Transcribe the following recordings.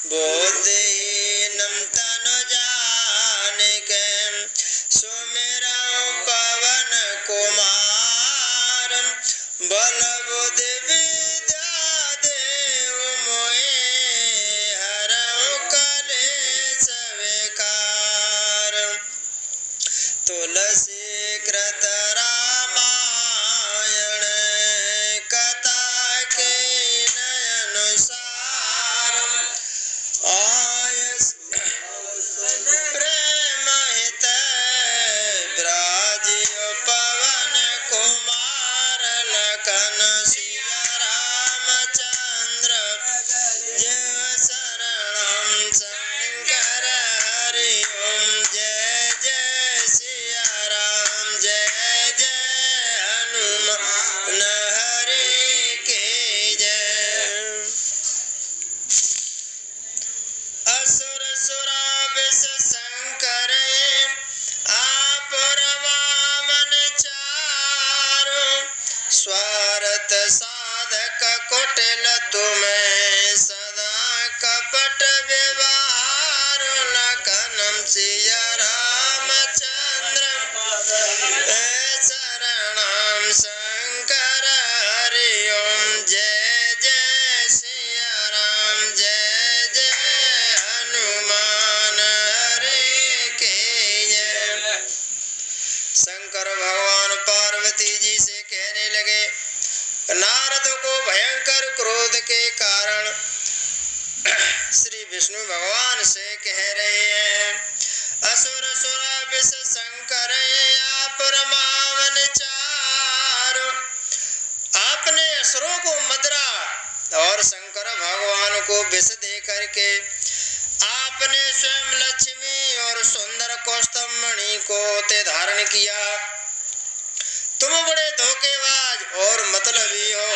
बुद्धिहीनम तनु जानिके सुमिरौ पवन कुमार बल बुद्धि विद्या देव मोहि हरौ कलेश विकार तुलसी कृत रामायण कथा के अनुसार आयस प्रेम हित ब्राजियो पवन कुमार लखन सिया रामचंद्र जय शरणम शंकर हरि ओम जय जय सिया राम जय जय हनुमान हरि के जय। असुर सुरा विष शंकर आप रवामन चारो स्वार्थ साधक कुटिल तुम्हें सदा कपट व्यवहार लखनम सिया रामचंद्र शरणम शंकर हरि ओम जय जय सिया राम जय जय हनुमान हरि के जय। शंकर भगवान पार्वती जी से कहने लगे, नारद को भयंकर क्रोध के कारण श्री विष्णु भगवान से कह रहे हैं, असुर सुरा विष शंकर आप रमावन चारो। आपने असुरों को मदरा और शंकर भगवान को विष दे करके आपने स्वयं लक्ष्मी और सुंदर कौस्तुभ मणि को ते धारण किया। तुम बड़े धोखेबाज और मतलबी हो,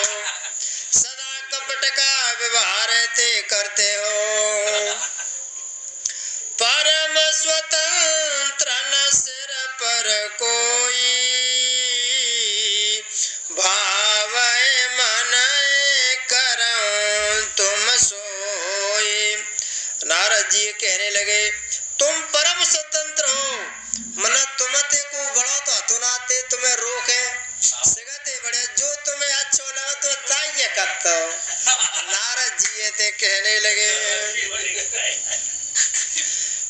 सदा कपट का व्यवहार ते करते हो। परम स्वतंत्र न सिर पर कोई भावै मन करऊं तुम सोई। नारद जी कहने लगे, तुम परम स्वतंत्र हो, मन तुमते को बड़ा तो हथुनाते तुम्हें रोके सगते बड़े जो तुम्हें अच्छा लगा तो ताइए करता हो। नारद जी ते कहने लगे,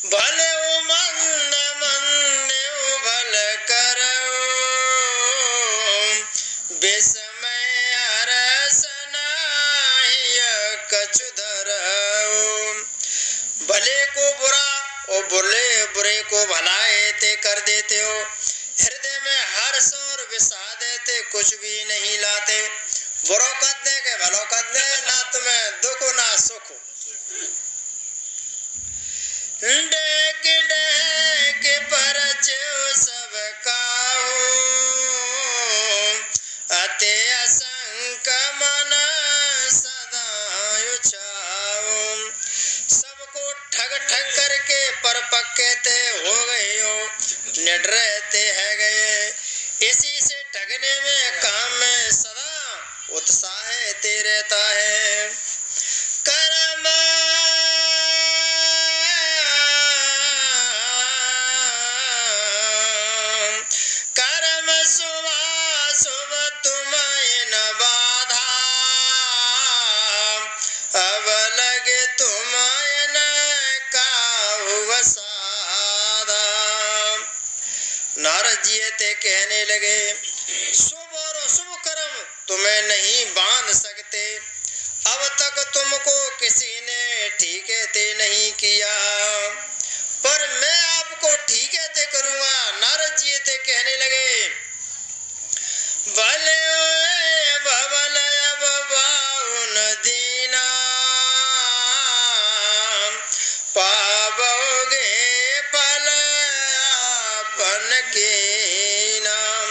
भले मंद मंदे भल करो विस्मय हरस नाहिय कछु धरऊ। भले को बुरा और बुरे को भलाए ते कर देते हो, हृदय में हर्ष और विषाद ते कुछ भी नहीं लाते। बुरो कर दे के भलो कर दे, ना तुम्हें दुख ना सुख। डेक डेक परचो सब काहू अति असंक मन सदा उछाऊ। सबको ठग ठग करके पर पक्के ते हो गए हो, निडर ते है गए। इसी से ठगने में काम में सदा उत्साह ते रहता है। कर्म कर्म शुभ तुम्हें न बाधा, अब लगे तुम्हें न काहू साधा। नारद जी ते कहने लगे, शुभ और अशुभ कर्म तुम्हें नहीं बांध सकते। अब तक तुमको किसी ने ठीके ते नहीं किया, पर मैं आपको ठीके ते करूंगा। नारद जी ते कहने लगे, भले भवन बाउन दीना पावोगे फल आपन के नाम।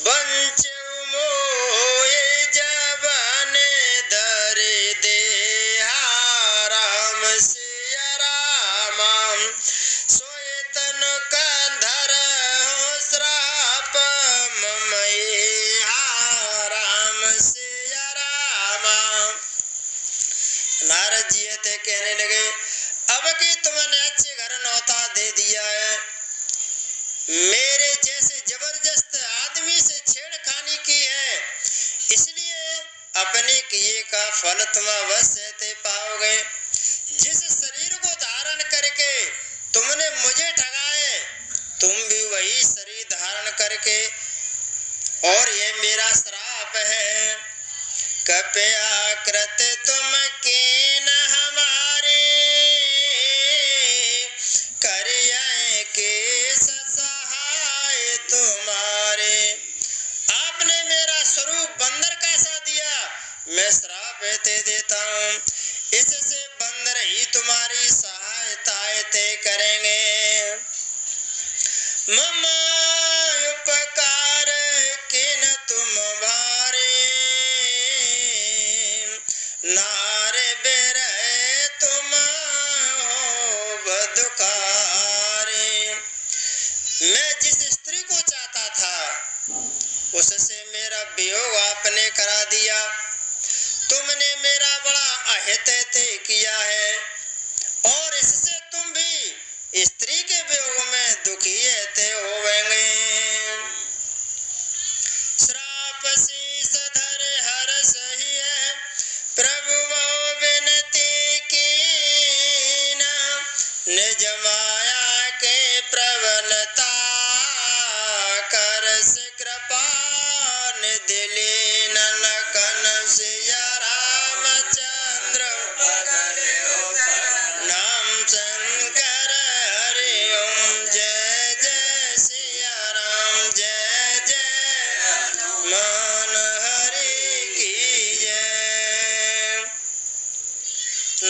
बंच मोए जबन धरे दे राम सिया राम, सोए तन का धर हो श्राप ममई राम सिया राम। नारद जी थे कहने लगे, अब कि तुमने अच्छे घर न्योता दे दिया है, मेरे जैसे जबरदस्त आदमी से छेड़खानी की है, इसलिए अपने किए का फल तुम अवश्य ते पाओगे। जिस शरीर को धारण करके तुमने मुझे ठगाए, तुम भी वही शरीर धारण करके, और ये मेरा श्राप है। कृपया कृत तुम के न हमारे, करिए के सहाय तुम्हारे। आपने मेरा स्वरूप बंदर का सा दिया, मैं श्राप ते देता हूँ, इससे बंदर ही तुम्हारी सहायता ते करेंगे। मम उपकार किन तुम भारे, नारे बेरह तुम हो बदुकारे। मैं जिस स्त्री को चाहता था उससे मेरा वियोग आपने करा दिया, तुमने मेरा बड़ा अहित ते किया है, और इससे तुम भी स्त्री के वियोग में दुखी ते होवेंगे। श्राप शीस धर हर सही है, प्रभु बहु विनती कीन, निज माया के प्रबलता कर से कृपा निधि लीन। लखन सिया रामचंद्र नाम शंकर हरि ओम। जय जय सिया राम, जय जय मन हरि की जय।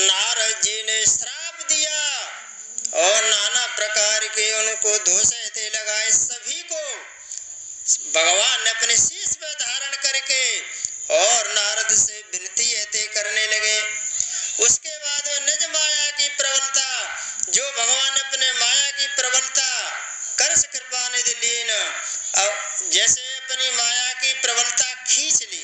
नारद जी ने श्राप दिया और नाना प्रकार के उनको दोषे थे लगाए। सभी को भगवान ने अपने शीश पर धारण करके और नारद से विनती थे करने लगे। उसके बाद निज माया की प्रबलता, जो भगवान अपने माया की प्रबलता कर से कृपा निधि लीन, और जैसे अपनी माया की प्रबलता खींच ली।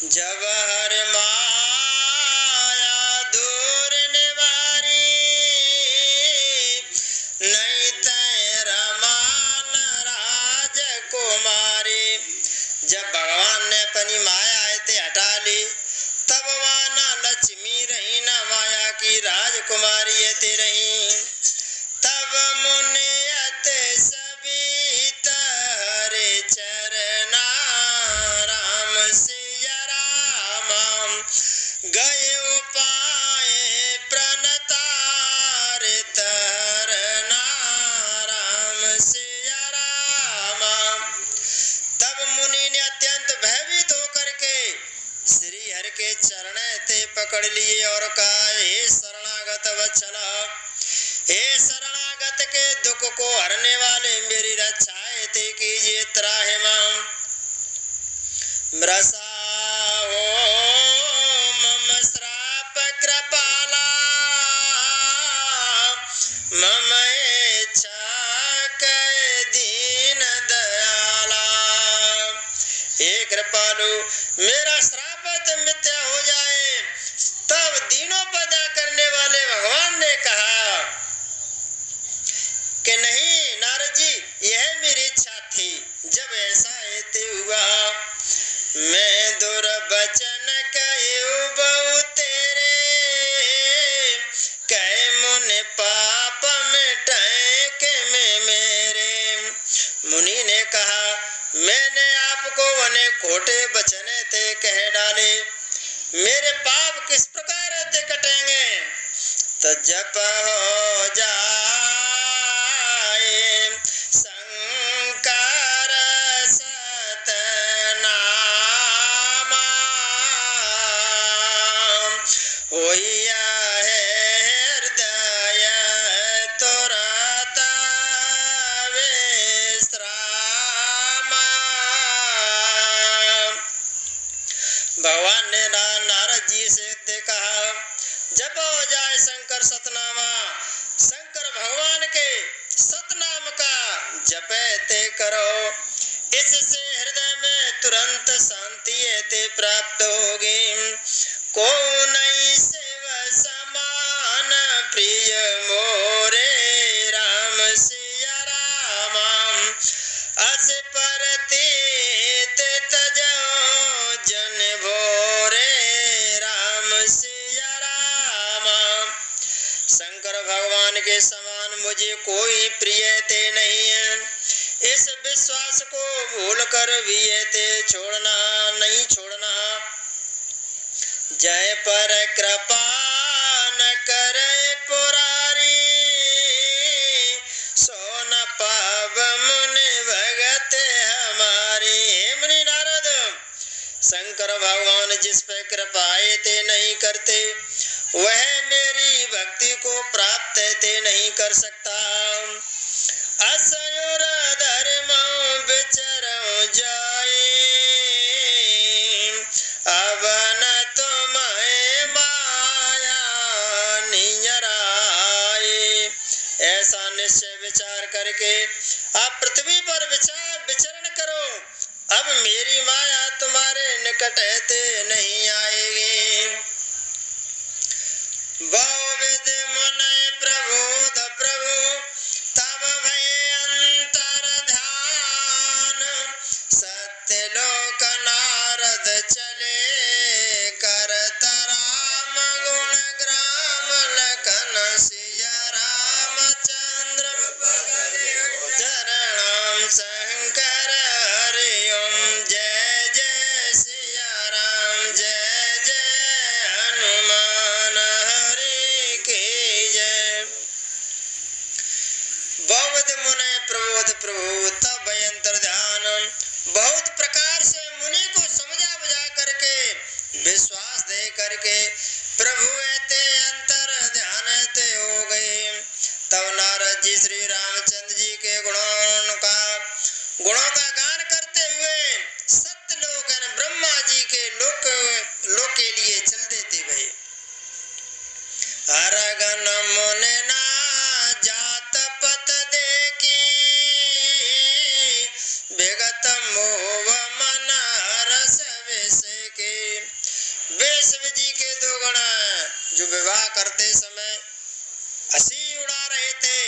जब हर माया दूर निवारी, नहीं तय रमान राजकुमारी। जब भगवान ने अपनी माया ते हटा ली, तब वहाँ न लक्ष्मी रही न माया की राजकुमारी ते रही। तब मुनि अति सभी तारे चरना, राम सिया राम गए उपाय प्रणतार तरना, राम सिया राम। तब मुनि ने अत्यंत भयभीत होकर के श्री हरि के चरण ते पकड़ लिए और कहा, हे शरणागत वत्सल, हे शरणागत के दुख को हरने वाले मेरी रक्षा ते कीजिए त्राहि माम। मृषा हो मम श्राप कृपाला, मम इच्छा कै दीन दयाला। हे कृपालु, मेरा श्राप मिथ्या हो जाए। तब दीनों पर दया करने वाले भगवान ने कहा कि नहीं नारद जी, यह मेरी इच्छा थी। जब ऐसा हेतु हुआ, मैं दुर्वचन कहूँ बहु तेरे, कह मुनि पाप मिटाए के में मेरे। मुनि ने कहा, मैंने आपको अनेक खोटे वचन थे कह डाले, मेरे पाप किस प्रकार ते कटेंगे। तो जप हो जाए शंकर सतनामा, होइया है हृदय तुरत विश्रामा। भगवान ने नारद जी से कहा, जप हो जाए शंकर सतनामा। शंकर भगवान के सतनाम का जपते करो, इससे हृदय में तुरंत शांति ते प्राप्त होगी। को भगवान के समान मुझे कोई प्रिय ते नहीं है। इस विश्वास को भूल कर भी ये ते छोड़ना नहीं छोड़ना। जय पर कृपा न करे पुरारी, सो न पाव मुनि भगत हमारी। हे मुनि नारद, शंकर भगवान जिस पे कृपाए ते नहीं करते, वह मेरी भक्ति को प्राप्त ते नहीं कर सकता। असुर धर्म विचरऊं जाए, अब न तुम्हें माया नियर आए। ऐसा निश्चय विचार करके आप पृथ्वी पर विचरण करो, अब मेरी माया तुम्हारे निकट ते नहीं आएगी। बहुविध मुनि प्रबोध प्रभु, तब भय अंतर ध्यान। सत्य लोक नारद चले, करत राम गुण ग्राम। लखन सिया रामचंद्र, चरणम शंकर हरि ओम। जय जय सिया राम, जय जय हनुमान हरि की जय। बहुविध मुनि प्रबोध प्रभु, तब अंतर ध्यान। बहुत प्रकार से मुनि को समझा बुझा करके, विश्वास दे करके प्रभु ते अंतर ध्यान ते हो गए। तब नारद जी श्री रामचंद्र जी के गुणों का गान करते हुए सत्यलोक ब्रह्मा जी के लोक के लिए चल देते भई। अरगन मुनि ना जात पत देखी, विगत मोह मन हरस विष के। वे शिव जी के दो गण जो विवाह करते समय हंसी उड़ा रहे थे,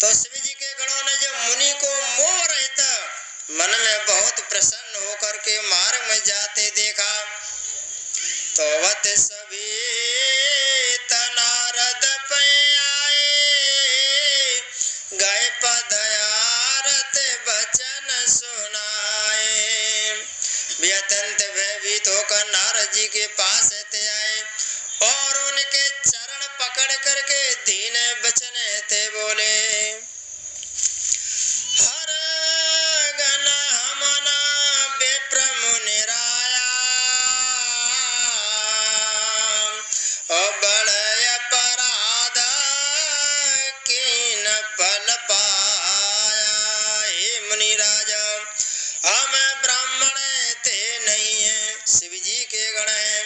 तो शिव जी के गणों ने जब मुनि को मोह रहित मन में बहुत प्रसन्न होकर के मार्ग में जाते देखा, तो वत सभी नारद पे आए, गए पदयारत वचन सुनाए। वे अत्यंत भयभीत होकर नारद जी के पास आए और उनके चरण पकड़ करके दीन वचन ते बोले। हर गण हमना विप्र मुनि राया, और बड़े अपराध कीन फल पाया। हे मुनि राजा, हम ब्राह्मण ते नहीं है, शिव जी के गण हैं।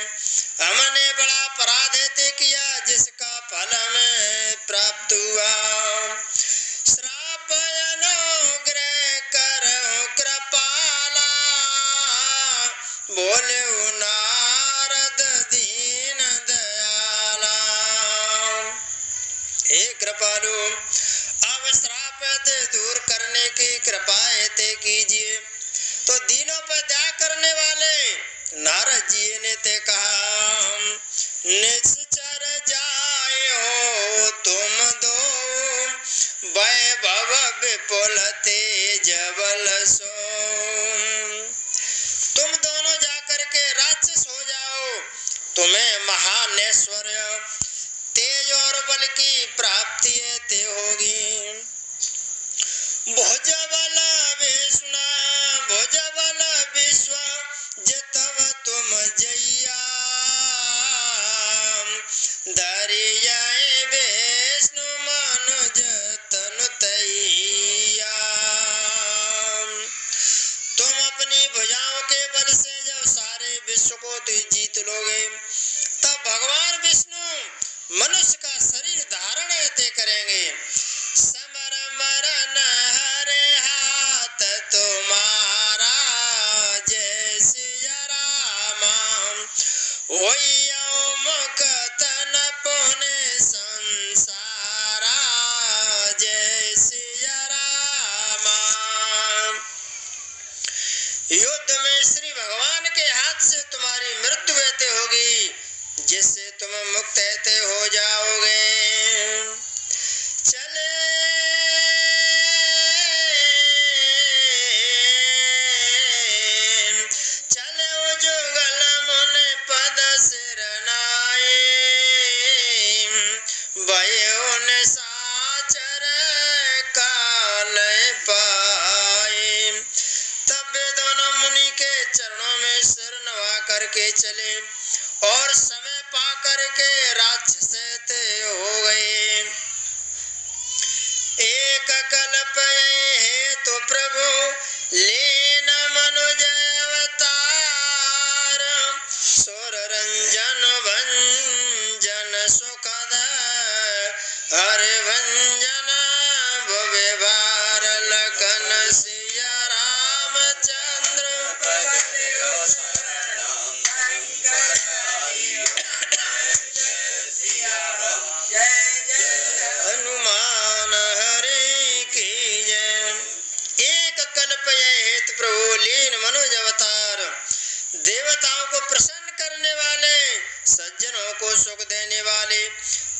हमने बड़ा अपराध ते किया, जिसका फल हमें प्राप्त हुआ। श्राप अनुग्रह करो कृपाला, बोले नारद दीन दयाला। हे कृपालु, अब श्राप ते दूर करने की कृपा ते कीजिए। तो दीनों पर दया करने वाले नारद जी ने ते कहा, निश्चर जायो तुम दो, वैभव विपुल तेज बल सो। तुम दोनों जाकर के राक्षस हो जाओ, तुम्हें महान ऐश्वर्य तेज और बल की प्राप्ति ते होगी। भुज बल विष्णु भुज बल विश्व, जितव तुम जैया। धरियाए विष्णु मनुज तनु तैया। तुम अपनी भुजाओं के बल से जब सारे विश्व को जीत लोगे, तब भगवान विष्णु मनुष्य का शरीर धारण करेंगे। समर मरण हरे हाथ तुम्हारा, जय सिया रामा। होइयो मुख तन पुण्य संसारा, जय सिया रामा। युद्ध में श्री भगवान के हाथ से तुम्हारी मृत्यु होगी, जिससे तुम मुक्त हो जाओगे। के राक्षस ते हो गए। एक कल्प हेतु प्रभु लीन मनुज अवतार, सुर रंजन भंजन सुखद हरि भंजन भुवि भार, लखन सिया रामचंद्र हनुमान हरि की जय। एक कल्प हेतु प्रभु लीन मनुज अवतार, देवताओं को प्रसन्न करने वाले, सज्जनों को सुख देने वाले,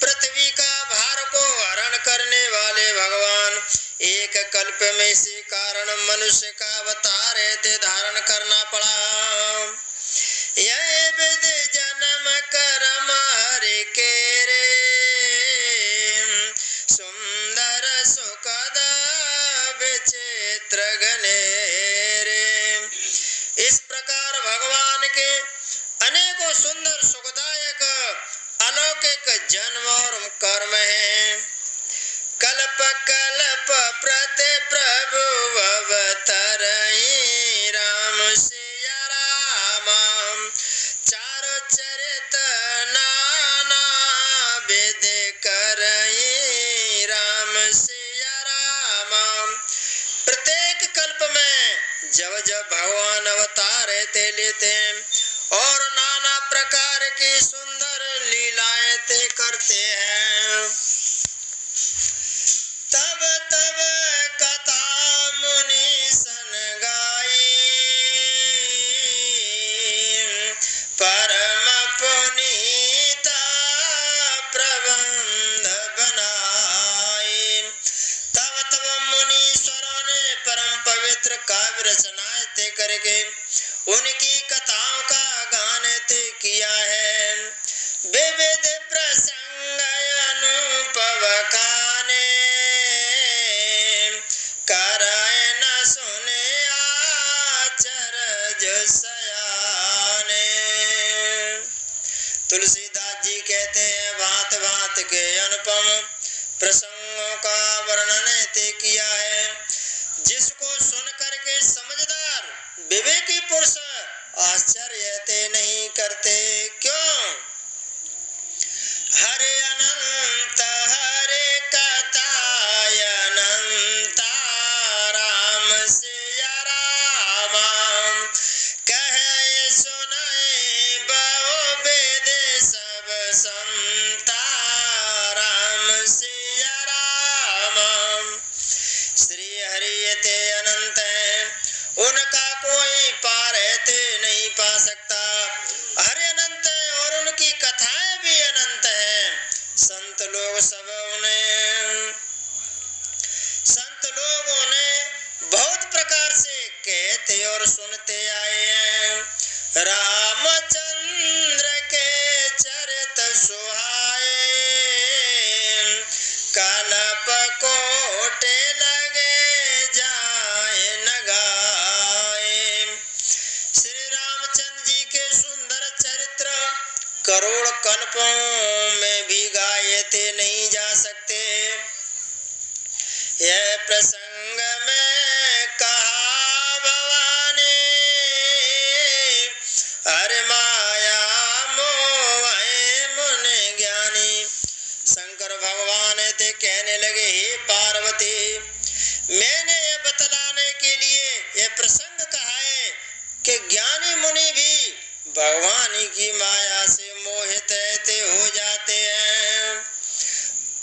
पृथ्वी का भार को हरण करने वाले भगवान एक कल्प में इसी कारण मनुष्य का अवतार हेतु धारण करना पड़ा। यह विधि जन्म कर्म हरि के रे, सुंदर सुखद विचित्र घनेरे। इस प्रकार भगवान के अनेकों सुंदर सुखदायक अलौकिक जन्म और कर्म हैं। कल्प कल्प प्रति प्रभु अवतरई, राम सिया राम चारों चरित नाना विधि करई, राम सिया राम। प्रत्येक कल्प में जब जब भगवान अवतार लेते हैं और नाना प्रकार की सुंदर लीलाएं ते करते हैं, तब तब कथा मुनि सन गाई, परम पुनीता प्रबंध बनाई। तब तब मुनीश्वरों ने परम पवित्र काव्य रचनाएं ते करके उनकी कथाओं का गान ते किया है। विविध प्रसंग अनुभव खाने, कराए न सुने आचरज सयाने। तुलसीदास जी कहते हैं, भांत भांत के अनुपम प्रसंगों का वर्णन ते किया है, जिसको सुन करके समझदार विवेकी पुरुष आश्चर्य ते नहीं करते। क्यों? हरे अनंत हरे कथाय अनंता, राम सिया राम कहे सुनाए बहु वेद सब संता, राम सिया राम। श्री हरि ते अनंत है, उनका कोई पार ते नहीं पा सकता। हरि अनंत है और उनकी कथाएं भी अनंत है। संत लोग उन्हें बहुत प्रकार से कहते और सुनते आए हैं। रामचंद्र के चरित सुहाए, कल्प कोटि लगे जाए न गाए। श्री रामचंद्र जी के सुंदर चरित्र करोड़ कल्पों में भी गाए थे नहीं जा सकते। यह प्रसंग में कहा भवानी, हरि माया मोह मुनि ज्ञानी। शंकर भगवान थे कहने लगे, हे पार्वती, मैंने ये बतलाने के लिए यह प्रसंग कहा है कि ज्ञानी मुनि भी भगवान की माया से मोहित हो जाते हैं।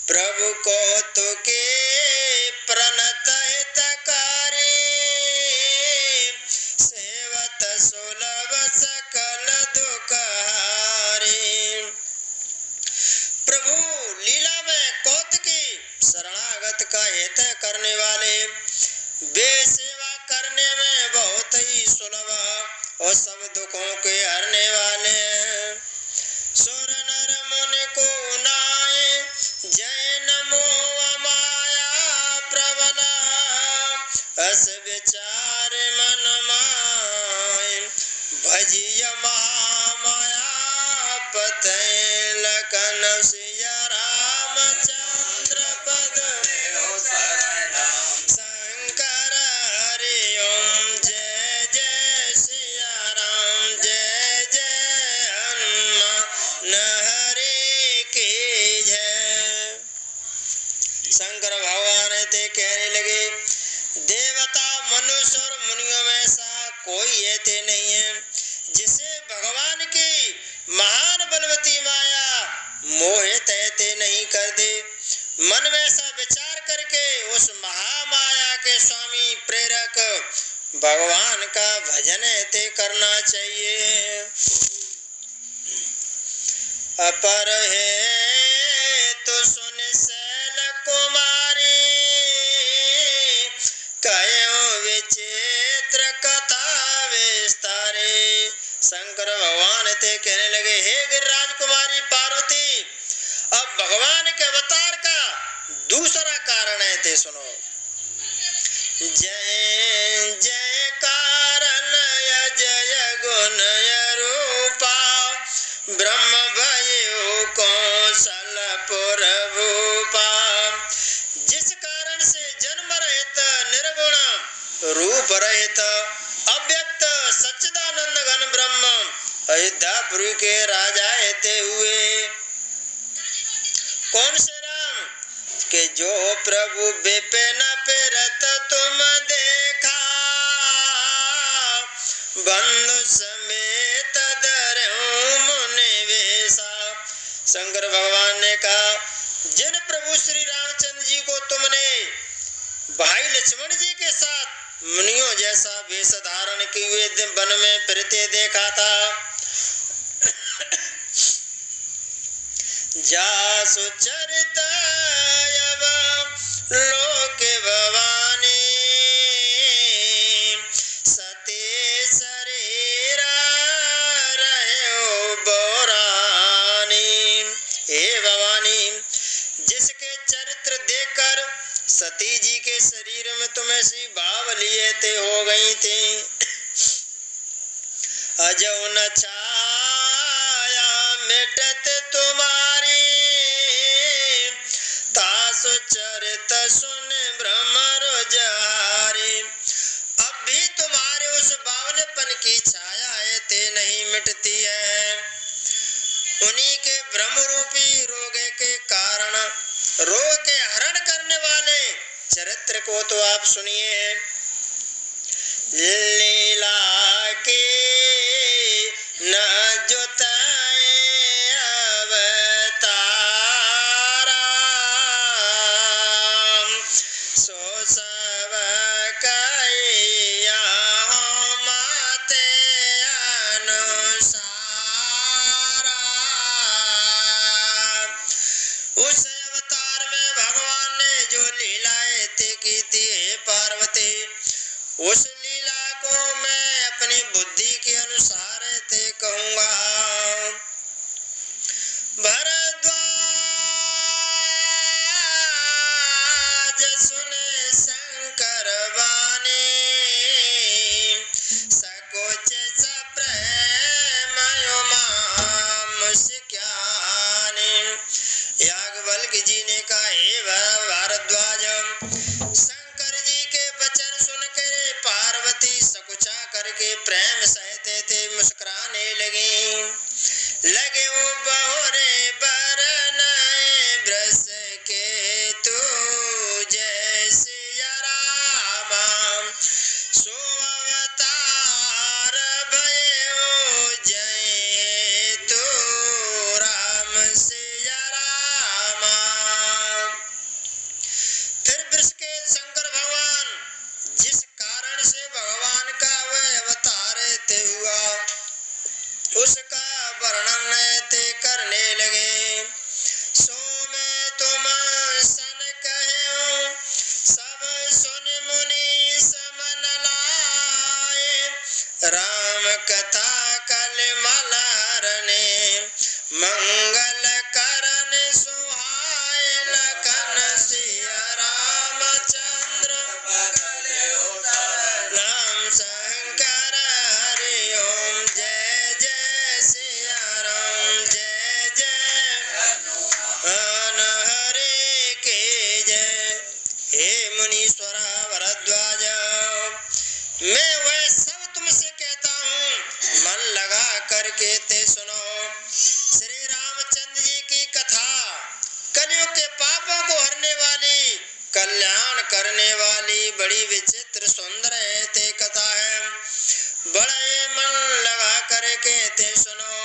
प्रभु को तो के प्रणत हितकारी, सेवत सुलभ सकल दुखहारी। प्रभु लीला में कौतुकी शरणागत का हित करने वाले, वे सेवा करने में बहुत ही सुलभ और सब दुखों के हरने वाले हैं। सुर नर मुनि को नाए, जय नमो माया प्रबला, अस विचार मन माय, भजिय महामाया पतय लखन सिया रामचंद्र पद शंकर हरि ओम जय जय सिया राम जय जय हनुमान हरि की जय। शंकर भगवान ते कहने लगे, देवता मनुष्य और मुनियों में ऐसा कोई ऐसे नहीं है जिसे भगवान की महान बलवती माया मोहित ऐसे नहीं कर दे। मन में ऐसा विचार करके उस महामाया के स्वामी प्रेरक भगवान का भजन ऐसे करना चाहिए। अपर है तो सुन शैल कुमारी कयो विचित्र कथा विस्तारे। शंकर भगवान ते कहने लगे, हे गिरिराज कुमारी पार्वती, अब भगवान के अवतार का दूसरा कारण है ते सुनो। जय जय कारण जय गुण रूपा ब्रह्म भयो कौशलपुर भूपा। जिस कारण से जन्म रहित निर्गुण रूप रहित अव्यक्त सच्चिदानंद घन ब्रह्म अयोध्यापुरी के राजा ऐते हुए। कौन से राम के जो प्रभु विपिन फिरत तुम देखा बंधु समेत धरऊं मुनि वेशा। शंकर भगवान ने कहा, जिन प्रभु श्री रामचंद्र जी को तुमने भाई लक्ष्मण जी के साथ मुनियों जैसा वेश धारण किए हुए वन में फिरते देखा था, जासु चरित लोक भवानी सती शरीर रहे बोरानी। हे भवानी, जिसके चरित्र देखकर सती जी के शरीर में तुम ऐसी भाव लिए थे हो गई थी। अजो न छाया मिटत तुम्हारी तासु चरित सुन भ्रमर जारी। अब भी तुम्हारे उस बावलेपन की छाया ऐसे नहीं मिटती है। उन्हीं के भ्रम रूपी रोग के कारण रोग के हरण करने वाले चरित्र को तो आप सुनिए। लीला के न जुताए अवतारा सो सब कहिया माते अनुसारा। उस अवतार में भगवान ने जो लीलाएं की थी पार्वती, उस लीला को मैं अपनी बुद्धि के अनुसार ते कहूँगा। भरद्वाज सुने शंकर वाणी सकोच सप्रेम मुस्क्यानी। याज्ञवल्क्य जी ने कहा, हे भारद्वाज, शंकर जी के वचन सुनकर पार्वती सकुचा करके प्रेम सहते थे मुस्कुराने लगे वो बहुरे बरनाए ब्रस के तू जय सिया राम सो अवतार भयो जय तू राम सिया राम। फिर वृष के शंकर भगवान जिस कारण से भगवान का वह अवतार थे कल्याण करने वाली बड़ी विचित्र सुंदर है ते कथा है, बड़े मन लगा करके ते सुनो।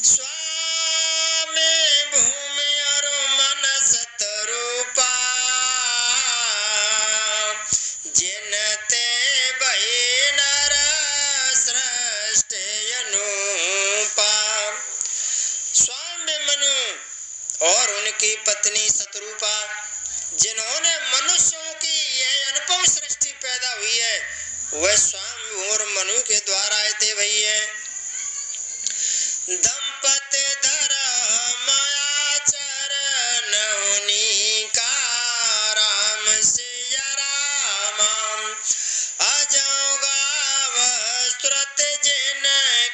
स्वामी भूमि और मन सतरूपा, जिन ते भई नर सृष्टि अनुपा। स्वामी मनु और उनकी पत्नी शत्रुपा, जिन्होंने मनुष्यों की यह अनुपम सृष्टि पैदा हुई है, वह स्वामी और मनु के द्वारा थे भैया। दंपति धर्म आचरण उन्हीं का, राम सिया राम अजो गाव स्तुत जिन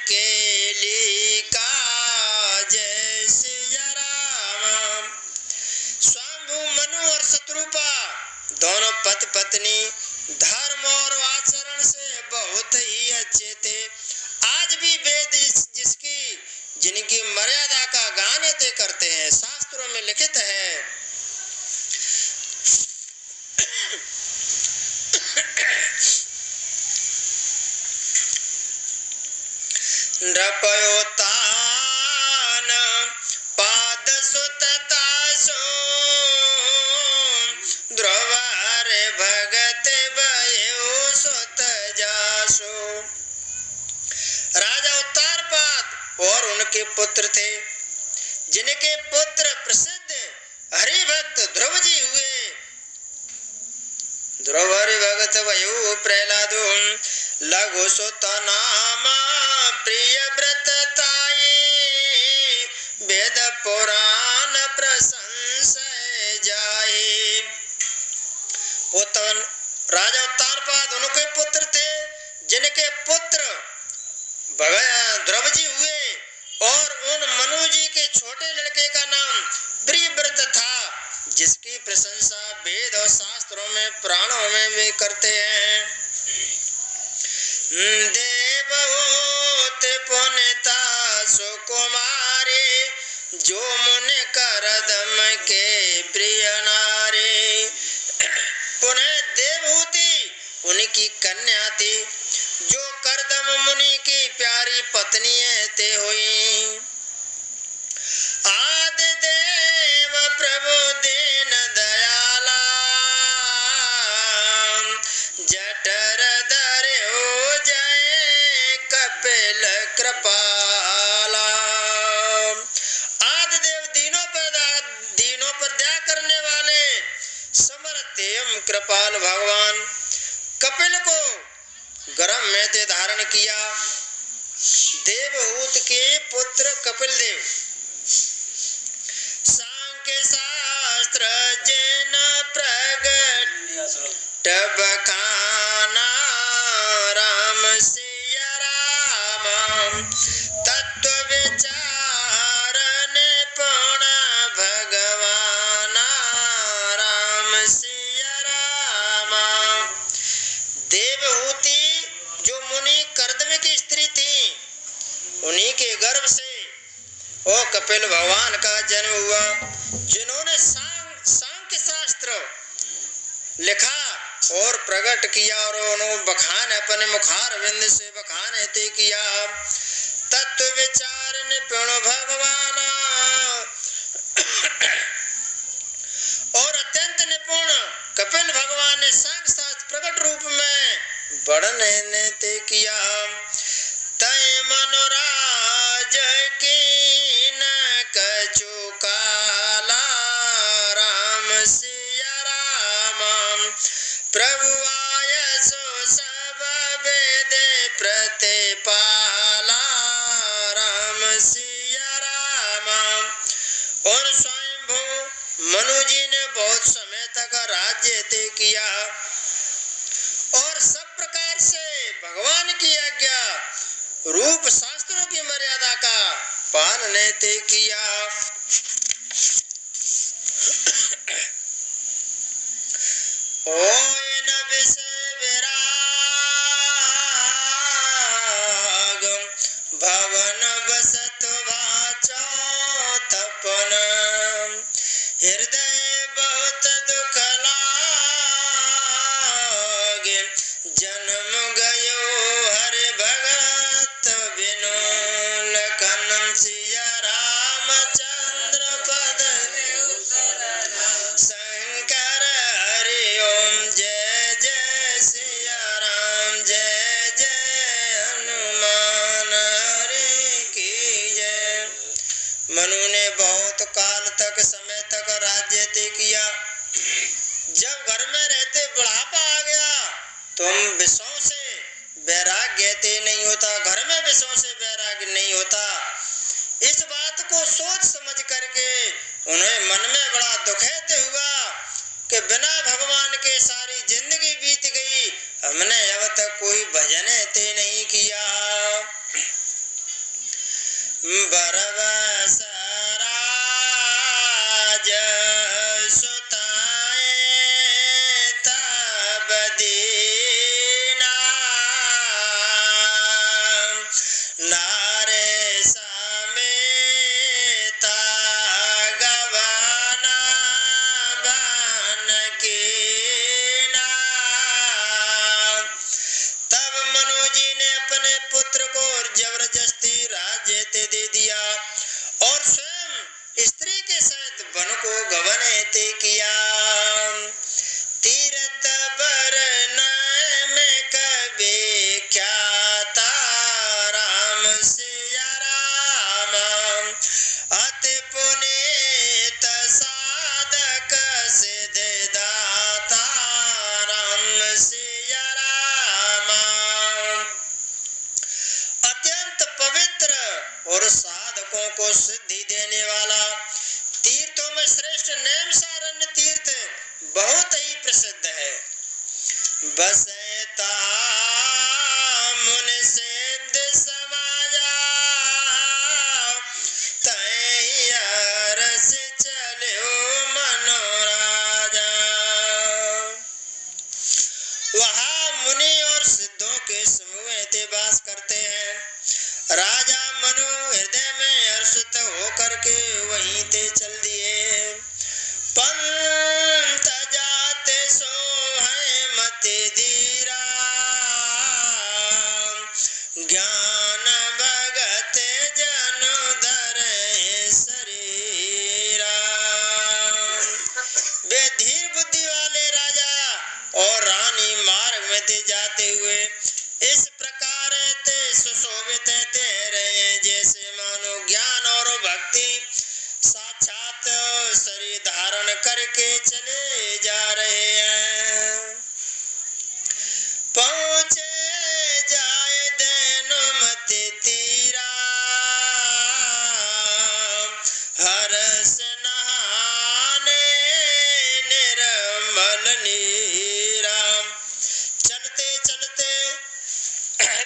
के लिका, जय सिया राम। स्वामी मनु और शत्रुपा दोनों पति पत्नी धर्म और आचरण से बहुत ही अच्छे थे। आज भी वेद जिसकी जिनकी मर्यादा का गान ते करते हैं, शास्त्रों में लिखित है। नृपयोतान पाद सुततासो, ध्रुवर भगत भयो सुत जासो। राजा उत्तानपाद और उनके पुत्र थे, जिनके पुत्र प्रसिद्ध हरिभक्त ध्रुव जी हुए। ध्रुव हरिभक्त भयो प्रहलादो, लघु सुत नाम प्रिय व्रत ताई, वेद पुराण प्रशंसय जाए। राजा उत्तानपाद उनके पुत्र थे, जिनके पुत्र ध्रुव जी हुए, और उन मनु जी के छोटे लड़के का नाम प्रियव्रत था, जिसकी प्रशंसा वेद और शास्त्रों में पुराणों में भी करते हैं। देवहूत पुनिता सुकुमारी, जो मुनि करदम के प्रिय नारी। पुनः देवहूति उनकी कन्या थी, जो करदम मुनि की प्यारी पत्नी ते हुई। आदि देव प्रभु दीन दयाला, जठर धरे हो जय कपिल कृपाला। आदि देव दीनों पर दया करने वाले समर्थ एवं कृपाल भगवान कपिल को गर्भ में ते धारण किया। देवहूत के पुत्र कपिल देव सांख्य शास्त्र जिन प्रगट बखाना, राम सिया राम तत्व विचार निपुण भगवाना, राम सिया राम। देवहूति जो मुनि करदम की स्त्री थी, उन्हीं के गर्भ से ओ कपिल भगवान का जन्म हुआ, जिन्होंने सांख्य शास्त्र लिखा और प्रकट किया, और उन्होंने बखान अपने मुखार विंद से बखान ते किया। तत्व विचार निपुण भगवान, और अत्यंत निपुण कपिल भगवान ने सांख्य शास्त्र प्रकट रूप में वर्णन ते किया। तय मनोराज की न कछु काला, राम सिया राम प्रभु आयसो सब वेद प्रतिपाला, राम सिया राम। और स्वयंभू मनु जी ने बहुत समय तक राज्य ते किया, और सब प्रकार से भगवान की आज्ञा रूप शास्त्रों की मर्यादा का पालन ते किया। ओयन विषय विराग, भवन बसत वाचा तपन, हृदय बहुत मनु ने बहुत काल तक समय तक राज्य ते किया। जब घर में रहते बुढ़ापा आ गया तुम विषयों से वैराग्य ते नहीं होता, घर में विषयों से वैराग्य नहीं होता। इस बात को सोच समझ करके उन्हें मन में बड़ा दुख हुआ कि बिना भगवान के सारी जिंदगी बीत गई, हमने अब तक कोई भजन ते नहीं किया। बरबस राज सुताए तब दीना, नारे समेता गवाना बन कीना। तब मनु जी ने अपने पुत्र को जबरदस्ती राज्य ते दे दिया और स्वयं स्त्री के सहित वन को गवन ते किया। तीरथ बरन में कभी ख्याता राम सिया राम, अति पुनीत साधक सिद्धिदाता राम सिया राम। अत्यंत पवित्र और साधकों को सिद्धि देने वाला, तीर्थों में श्रेष्ठ नैमिषारण्य तीर्थ बहुत ही प्रसिद्ध है। बसैता मुनि सिद्ध समाजा, तै अरस चल्यो मनोराजा। वहाँ मुनि और सिद्धों के समूह ते वास करते हैं। राजा मनु हृदय में हर्षित होकर के वहीं ते चल दिए। पंथ जाते सो है मति धीरा, ज्ञान भगत जनु धरे शरीरा। वे धीर बुद्धि वाले राजा और रानी मार्ग में ते जाते हुए इस प्रकार ते सुशोभित ते रहे, जैसे मानो ज्ञान और भक्ति साक्षात शरीर धारण करके चले जा रहे हैं। पहुँचे जाए देनुमति तीरा, हर्ष नहाने निर्मल नीरा। चलते चलते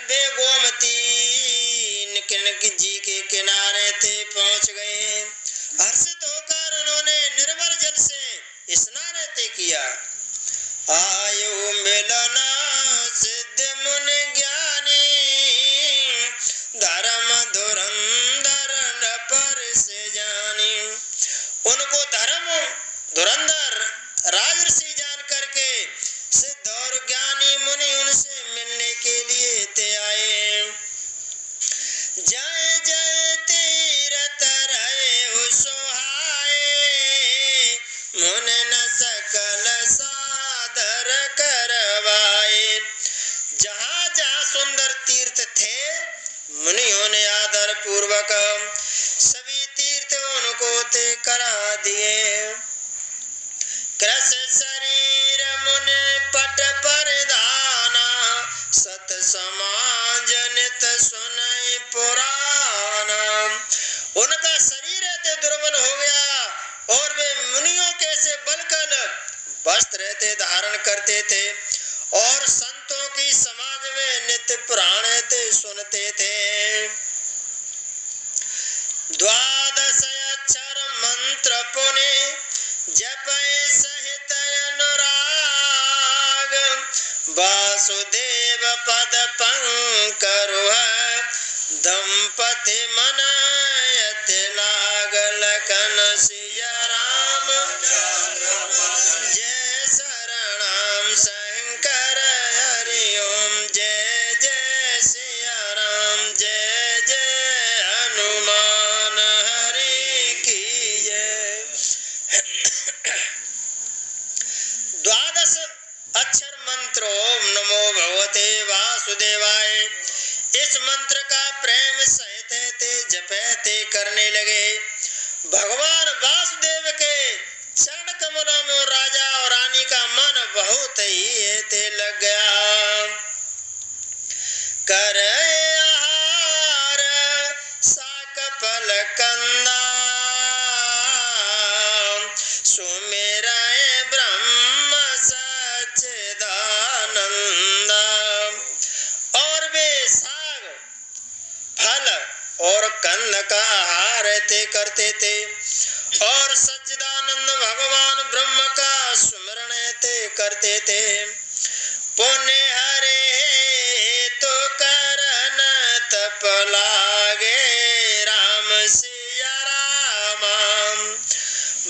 वे गोमती जी के किनारे ते पहुंच गए। हर्षित होकर उन्होंने निर्मल जल से स्नान ते किया। आयु मिलना सिद्ध मुनि ज्ञानी, धर्म धुरंधर पर से जानी। उनको धर्म धुरंधर राजर्षि जान करके सिद्ध और ज्ञानी मुनि उनसे मिलने के लिए ते आए। जय जय तीरथ रहे सुहाए, मुनि न सकल सादर करवाए। जहाँ जहाँ सुंदर तीर्थ थे मुनियों ने आदर पूर्वक सभी तीर्थ उनको ते करा दिए। कृष शरीर मुनि पट परिधाना, सत समाज नित सुनई पुराना। उनका शरीर ते दुर्बल हो गया और वे मुनियों के से बलकल वस्त्र ते धारण करते थे और संतों की समाज में नित्य पुराण ते सुनते थे। द्वादश अक्षर मंत्र पुनि जपै सहित अनुराग, वासुदेव पद पंकरुह दंपति मनयति लाग। लखन सिया राम जय शरणम शंकर हरि ओम, जय जय सिया राम जय जय हनुमान हरि की जय। द्वादश अक्षर मंत्र ओम नमो भगवते वासुदेवाय। इस मंत्र का प्रेम सहित ते जपे करने लगे। भगवान वासुदेव के चरण कमलों में राजा और रानी का मन बहुत ही ते लग गया। कर आहार साक फल कंदा सुमेरा ब्रह्म सच्चिदानंद। और वे साग फल और कंद का आहार ते करते थे और सच्चिदानंद भगवान ब्रह्म का स्मरण ते करते थे। पुण्य हरे तो करन तप लागे राम सिया राम।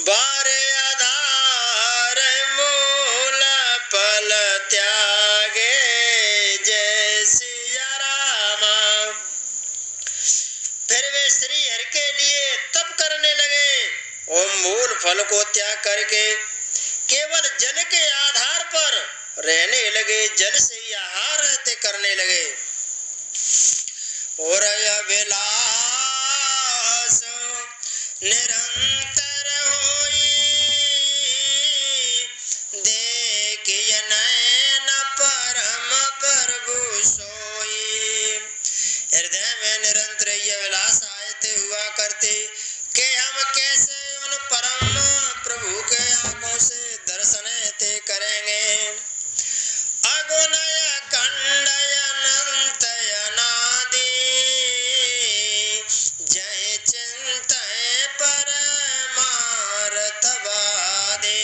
बारे आधार मूल फल त्यागे जय सिया राम। फिर वे श्री हरि के लिए तप करने लगे और मूल फल को त्याग करके केवल जल के आधार पर रहने लगे, जल से ही आहार रहते करने लगे। और अभिलाष निरंतर होई देखिए नैन परम प्रभु सोई। हृदय में निरंतर ये अभिलाष आते हुआ करते कि हम कैसे उन परम प्रभु के आंखों से दर्शन ते करेंगे। अगुनय कंडय अनंत अनादि जय चिंतय परमार्थ वादे।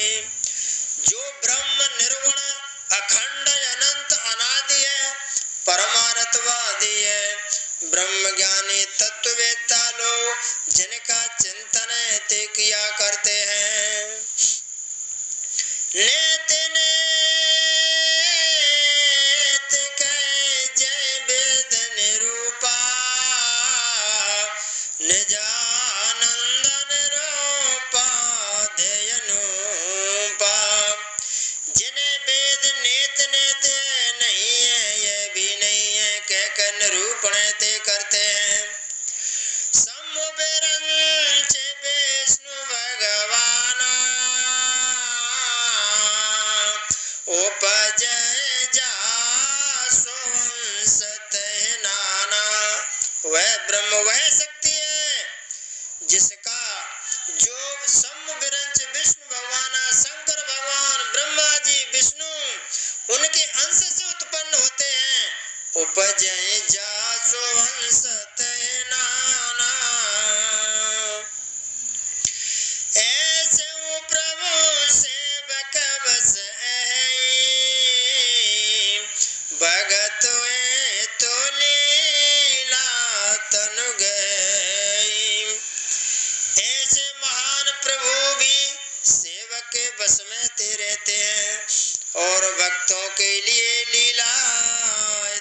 जो ब्रह्म निर्गुण अखंड अनंत अनादि है, परमार्थवादी है, ब्रह्म ज्ञानी तत्ववेत्ता लोग जिनका चिंतन ते किया करते हैं। नेत नेत कह जय वेद निरूपा निजानंद निरूपा ध्ययनूपा। जिन्हें वेद नेत नेत नहीं है, ये भी नहीं है, कहकर निरूपण ते करते हैं। समुबरंच विष्णु भगवान उपजय जासो वंशत नाना। वह ब्रह्म वह शक्ति है जिसका जो समुबरंच विष्णु भगवान शंकर भगवान ब्रह्मा जी विष्णु उनके अंश से उत्पन्न होते हैं। उपजय जासो वंशत नाना। ऐसे वो प्रभु सेवक बस भगत तो लीला तनु गई। ऐसे महान प्रभु भी सेवक के बस में ते रहते हैं और भक्तों के लिए लीला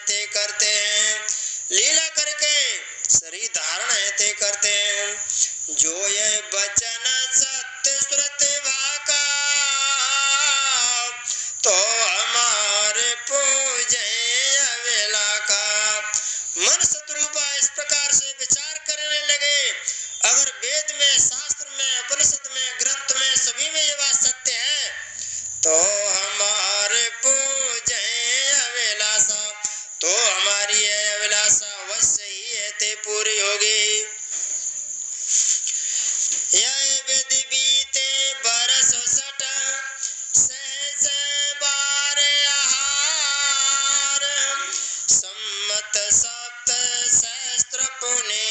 ते करते हैं। लीला करके शरीर धारण ते करते हैं। जो ये वचन सत्य श्रुति वाका तो हमारे पूजे अवेला का। मन सतरूपा इस प्रकार से विचार करने लगे। अगर वेद में, शास्त्र में, उपनिषद में, ग्रंथ में, सभी में ये बात सत्य है तो हमारे पूजे अभिलाषा, तो हमारी ये अभिलाषा अवश्य ही है ते पूरी होगी। यह विधि बीते बरस सठ सहस बार आहार सम्मत सप्त सहस्त्र पुने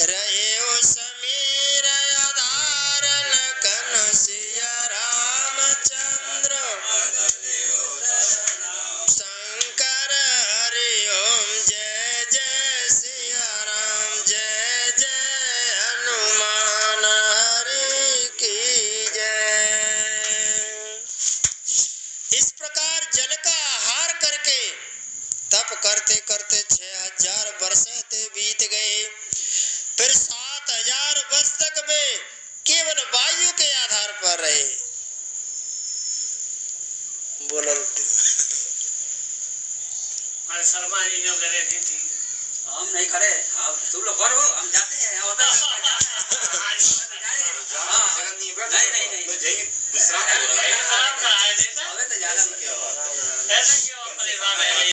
रहे समीर आधार लखन सिया रामचंद्र शंकर हरि ओम जय जय सिया राम जय जय हनुमान हरि की जय। इस प्रकार जल का आहार करके तप करते करते 6000 वर्ष बीत गए। फिर 7000 वर्ष तक वे केवल वायु के आधार पर रहे। बोलते शर्मा जी जो करे थे हम नहीं करे, अब तुम लोग करो, हम जाते हैं होता है नहीं विश्राम हो रहा है। विश्राम कराया देता अबे तो ज्यादा ऐसा क्यों परेशान है।